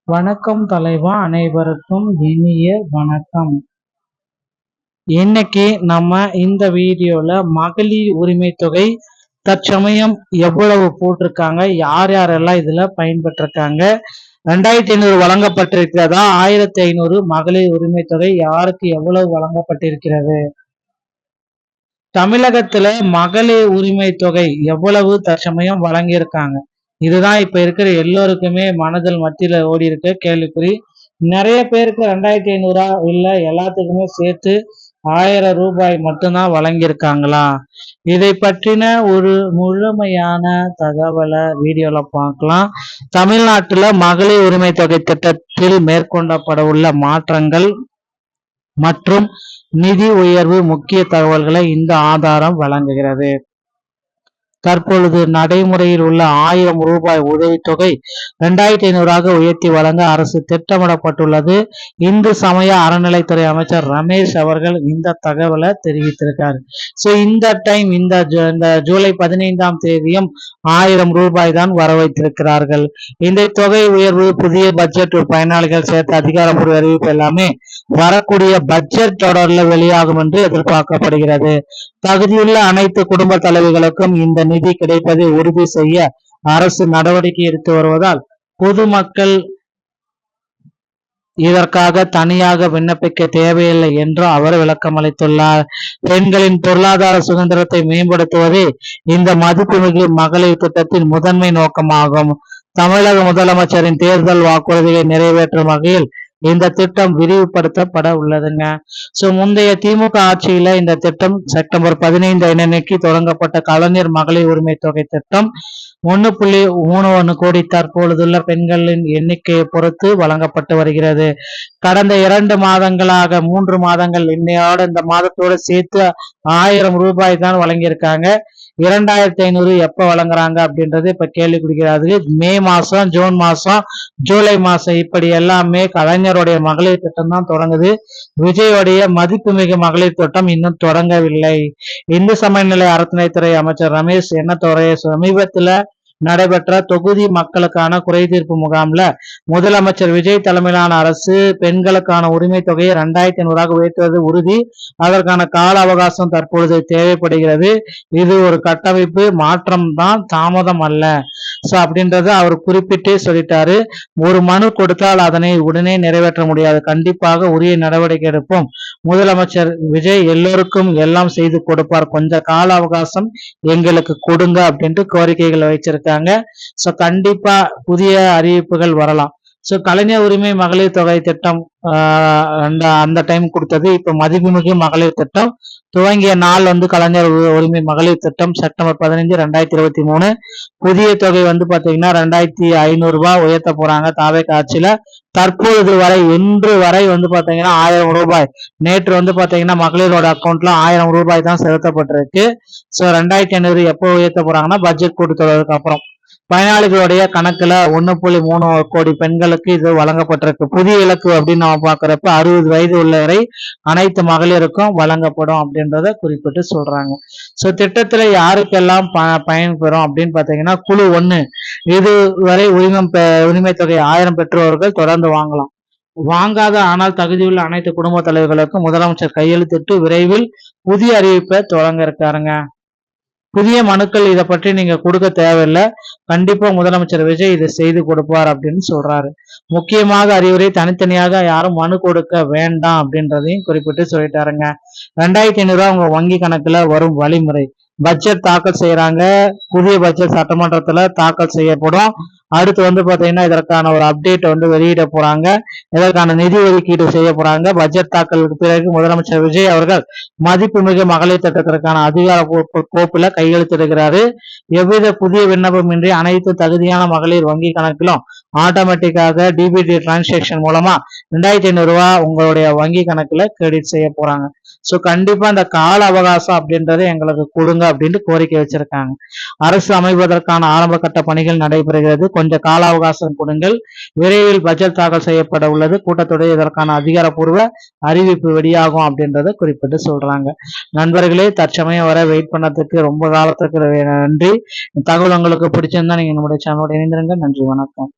வணக்கம் தலைவா, அனைவருக்கும் இனிய வணக்கம். இன்னைக்கு நம்ம இந்த வீடியோல மகளிர் உரிமை தொகை தற்சமயம் எவ்வளவு போட்டிருக்காங்க, யார் யாரெல்லாம் இதுல பயன்பெற்றிருக்காங்க, 2500 வழங்கப்பட்டிருக்கிறதா, 1500 மகளிர் உரிமை தொகை யாருக்கு எவ்வளவு வழங்கப்பட்டிருக்கிறது, தமிழகத்துல மகளிர் உரிமை தொகை எவ்வளவு தற்சமயம் வழங்கியிருக்காங்க, இதுதான் இப்ப இருக்கிற எல்லோருக்குமே மனதில் மத்தியில ஓடி இருக்க கேள்விக்குறி. நிறைய பேருக்கு 2500 இல்ல எல்லாத்துக்குமே சேர்த்து 1000 ரூபாய் மட்டும்தான் வழங்கியிருக்காங்களா? இதை பற்றின ஒரு முழுமையான தகவலை வீடியோல பார்க்கலாம். தமிழ்நாட்டுல மகளிர் உரிமை தொகை திட்டத்தில் மேற்கொள்ளப்பட உள்ள மாற்றங்கள் மற்றும் நிதி உயர்வு முக்கிய தகவல்களை இந்த ஆதாரம் வழங்குகிறது. தற்பொழுது நடைமுறையில் உள்ள 1000 ரூபாய் உதவித்தொகை 2500 உயர்த்தி வழங்க அரசு திட்டமிடப்பட்டுள்ளது. இந்து சமய அறநிலைத்துறை அமைச்சர் ரமேஷ் அவர்கள் இந்த தகவலை தெரிவித்திருக்காரு. சோ இந்த டைம் இந்த ஜூலை 15ஆம் தேதியும் 1000 ரூபாய் தான் வர வைத்திருக்கிறார்கள். இந்த தொகை உயர்வு புதிய பட்ஜெட் பயனாளிகள் சேர்த்த அதிகாரப்பூர்வ அறிவிப்பு எல்லாமே வரக்கூடிய பட்ஜெட் தொடர்ல வெளியாகும் என்று எதிர்பார்க்கப்படுகிறது. தகுதியுள்ள அனைத்து குடும்ப தலைவிகளுக்கும் இந்த நிதி கிடைப்பதை உறுதி செய்ய அரசு நடவடிக்கை எடுத்து வருவதால் பொதுமக்கள் இதற்காக தனியாக விண்ணப்பிக்க தேவையில்லை என்று அவர் விளக்கம் அளித்துள்ளார். பெண்களின் பொருளாதார சுதந்திரத்தை மேம்படுத்துவதே இந்த மதிப்புமிகு மகளிர் திட்டத்தின் முதன்மை நோக்கமாகும். தமிழக முதலமைச்சரின் தேர்தல் வாக்குறுதிகளை நிறைவேற்றும் வகையில் இந்த திட்டம் விரிவுபடுத்தப்பட உள்ளதுங்க. சோ முந்தைய திமுக ஆட்சியில இந்த திட்டம் செப்டம்பர் 15 அன்னைக்கு தொடங்கப்பட்ட கலைஞர் மகளிர் உரிமை தொகை திட்டம் 1.31 கோடி தற்பொழுதுள்ள பெண்களின் எண்ணிக்கையை பொறுத்து வழங்கப்பட்டு வருகிறது. கடந்த 2 மாதங்களாக 3 மாதங்கள் இன்னையோட இந்த மாதத்தோட சேர்த்து 1000 ரூபாய் தான் வழங்கியிருக்காங்க. 2500 எப்ப வழங்குறாங்க அப்படின்றது இப்ப கேள்வி குடிக்கிறாரு. மே மாசம், ஜூன் மாசம், ஜூலை மாசம் இப்படி எல்லாமே கலைஞருடைய மகளிர் திட்டம் தான் தொடங்குது. விஜயோடைய மதிப்புமிகு மகளிர் திட்டம் இன்னும் தொடங்கவில்லை. இந்து சமயநிலை அறநிலைத்துறை அமைச்சர் ரமேஷ் என்னத்துறை சமீபத்துல நடைபெற்ற தொகுதி மக்களுக்கான குறைதீர்ப்பு முகாம்ல முதலமைச்சர் விஜய் தலைமையிலான அரசு பெண்களுக்கான உரிமை தொகையை 2500 உயர்த்துவது உறுதி. அதற்கான கால அவகாசம் தற்பொழுது தேவைப்படுகிறது. இது ஒரு கட்டமைப்பு மாற்றம் தான், தாமதம் அல்ல. சோ அப்படின்றத அவர் குறிப்பிட்டே சொல்லிட்டாரு. ஒரு மனு கொடுத்தால் அதனை உடனே நிறைவேற்ற முடியாது, கண்டிப்பாக உரிய நடவடிக்கை எடுப்போம். முதலமைச்சர் விஜய் எல்லோருக்கும் எல்லாம் செய்து கொடுப்பார், கொஞ்சம் கால அவகாசம் எங்களுக்கு கொடுங்க அப்படின்ட்டு கோரிக்கைகள் வச்சிருக்காங்க. சோ கண்டிப்பா புதிய அறிவிப்புகள் வரலாம். சோ கலைஞர் உரிமை மகளிர் தொகை திட்டம் அந்த டைம் கொடுத்தது. இப்ப மதிப்புமிகு மகளிர் திட்டம் துவங்கிய நாள் கலைஞர் உரிமை மகளிர் திட்டம் செப்டம்பர் 15, 2023. புதிய தொகை பாத்தீங்கன்னா 2500 ரூபாய் உயர்த்த போறாங்க தாவேக ஆட்சியில. தற்பொழுது வரை இன்று வரை பாத்தீங்கன்னா 1000 ரூபாய், நேற்று பாத்தீங்கன்னா மகளிரோட அக்கௌண்ட்ல 1000 ரூபாய் தான் செலுத்தப்பட்டிருக்கு. சோ 2500 எப்போ உயர்த்த போறாங்கன்னா பட்ஜெட் கூட்டத்தொடருக்கு அப்புறம். பயனாளிகளுடைய கணக்குல 1.3 கோடி பெண்களுக்கு இது வழங்கப்பட்டிருக்கு. புதிய இலக்கு அப்படின்னு நம்ம பாக்குறப்ப 60 வயது உள்ளவரை அனைத்து மகளிருக்கும் வழங்கப்படும் அப்படின்றத குறிப்பிட்டு சொல்றாங்க. சோ திட்டத்துல யாருக்கெல்லாம் பயன்பெறும் அப்படின்னு பாத்தீங்கன்னா குழு 1 இதுவரை உரிமை தொகை 1000 பெற்றோர்கள் தொடர்ந்து வாங்கலாம். வாங்காத ஆனால் தகுதியுள்ள அனைத்து குடும்ப தலைவர்களுக்கும் முதலமைச்சர் கையெழுத்திட்டு விரைவில் புதிய அறிவிப்பை தொடங்க இருக்காருங்க. புதிய மனுக்கள் இதை பற்றி நீங்க கொடுக்க தேவையில்லை, கண்டிப்பா முதலமைச்சர் விஜய் இதை செய்து கொடுப்பார் அப்படின்னு சொல்றாரு. முக்கியமாக அறிவுரை, தனித்தனியாக யாரும் மனு கொடுக்க வேண்டாம் அப்படின்றதையும் குறிப்பிட்டு சொல்லிட்டாருங்க. 2500 உங்க வங்கி கணக்குல வரும் வழிமுறை. பட்ஜெட் தாக்கல் செய்யறாங்க, புதிய பட்ஜெட் சட்டமன்றத்துல தாக்கல் செய்யப்படும். அடுத்து பாத்தீங்கன்னா இதற்கான ஒரு அப்டேட் வெளியிட போறாங்க. இதற்கான நிதி ஒதுக்கீடு செய்ய போறாங்க. பட்ஜெட் தாக்கலுக்கு பிறகு முதலமைச்சர் விஜய் அவர்கள் மதிப்புமிகு மகளிர் திட்டத்திற்கான அதிகார கோப்புல கையெழுத்திடுகிறாரு. எவ்வித புதிய விண்ணப்பமின்றி அனைத்து தகுதியான மகளிர் வங்கி கணக்கிலும் ஆட்டோமேட்டிக்காக டிபிடி டிரான்சாக்சன் மூலமா 2500 ரூபாய் உங்களுடைய வங்கி கணக்குல கிரெடிட் செய்ய போறாங்க. சோ கண்டிப்பா இந்த கால அவகாசம் அப்படின்றத எங்களுக்கு கொடுங்க அப்படின்னு கோரிக்கை வச்சிருக்காங்க. அரசு அமைவதற்கான ஆரம்ப கட்ட பணிகள் நடைபெறுகிறது, கொஞ்சம் கால அவகாசம் கொடுங்கள். விரைவில் பட்ஜெட் தாக்கல் செய்யப்பட உள்ளது. கூட்டத்தொடர் இதற்கான அதிகாரப்பூர்வ அறிவிப்பு வெளியாகும் அப்படின்றத குறிப்பிட்டு சொல்றாங்க. நண்பர்களே, தற்சமயம் வர வெயிட் பண்ணதுக்கு ரொம்ப காலத்துக்கு நன்றி. தகவல் உங்களுக்கு பிடிச்சிருந்தா நீங்க நம்முடைய சேனலோட இணைந்திருங்க. நன்றி, வணக்கம்.